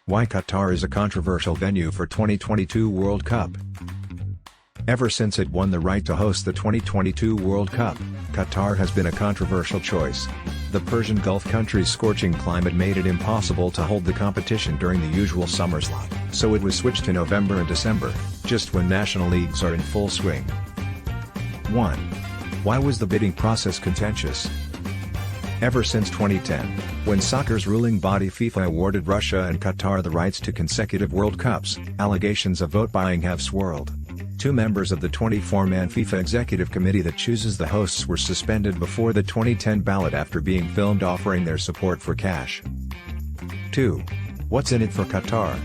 Why Qatar is a controversial venue for 2022 World Cup. Ever since it won the right to host the 2022 World Cup, Qatar has been a controversial choice. The Persian Gulf country's scorching climate made it impossible to hold the competition during the usual summer slot, so it was switched to November and December, just when national leagues are in full swing. 1. Why was the bidding process contentious? Ever since 2010, when soccer's ruling body FIFA awarded Russia and Qatar the rights to consecutive World Cups, allegations of vote buying have swirled. Two members of the 24-man FIFA Executive Committee that chooses the hosts were suspended before the 2010 ballot after being filmed offering their support for cash. 2. What's in it for Qatar?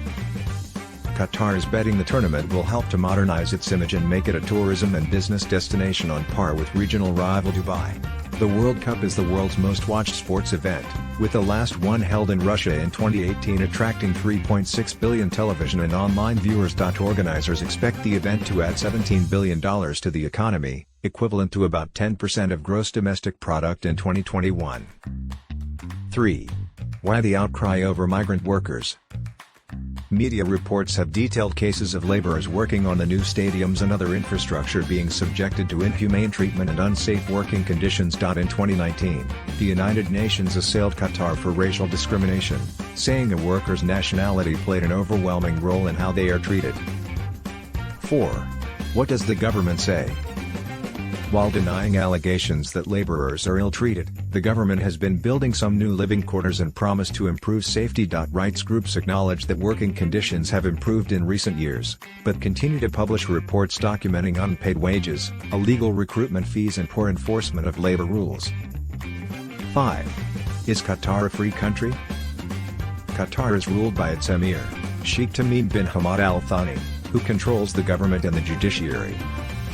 Qatar is betting the tournament will help to modernize its image and make it a tourism and business destination on par with regional rival Dubai. The World Cup is the world's most watched sports event, with the last one held in Russia in 2018 attracting 3.6 billion television and online viewers. Organizers expect the event to add $17 billion to the economy, equivalent to about 10% of gross domestic product in 2021. 3. Why the outcry over migrant workers? Media reports have detailed cases of laborers working on the new stadiums and other infrastructure being subjected to inhumane treatment and unsafe working conditions. In 2019, the United Nations assailed Qatar for racial discrimination, saying a worker's nationality played an overwhelming role in how they are treated. 4. What does the government say? While denying allegations that laborers are ill-treated, the government has been building some new living quarters and promised to improve safety. Rights groups acknowledge that working conditions have improved in recent years, but continue to publish reports documenting unpaid wages, illegal recruitment fees and poor enforcement of labor rules. 5. Is Qatar a free country? Qatar is ruled by its emir, Sheikh Tamim bin Hamad Al Thani, who controls the government and the judiciary.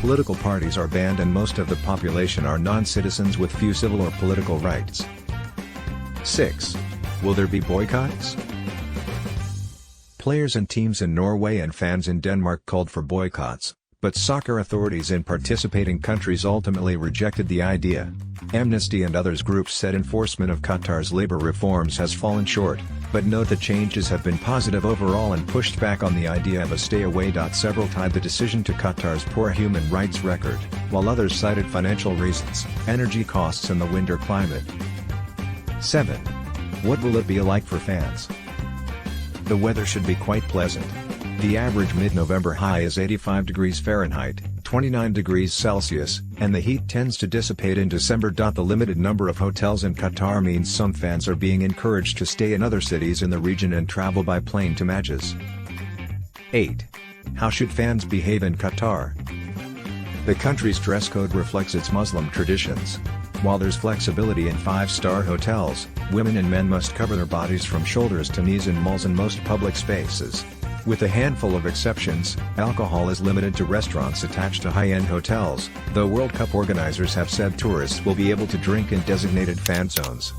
Political parties are banned and most of the population are non-citizens with few civil or political rights. 6. Will there be boycotts? Players and teams in Norway and fans in Denmark called for boycotts, but soccer authorities in participating countries ultimately rejected the idea. Amnesty and others groups said enforcement of Qatar's labor reforms has fallen short, but note the changes have been positive overall and pushed back on the idea of a stay away. Several tied the decision to Qatar's poor human rights record, while others cited financial reasons, energy costs and the winter climate. 7. What will it be like for fans? The weather should be quite pleasant. The average mid-November high is 85 degrees Fahrenheit, 29 degrees Celsius, and the heat tends to dissipate in December. The limited number of hotels in Qatar means some fans are being encouraged to stay in other cities in the region and travel by plane to matches. 8. How should fans behave in Qatar? The country's dress code reflects its Muslim traditions. While there's flexibility in 5-star hotels, women and men must cover their bodies from shoulders to knees in malls and most public spaces. With a handful of exceptions, alcohol is limited to restaurants attached to high-end hotels, though World Cup organizers have said tourists will be able to drink in designated fan zones.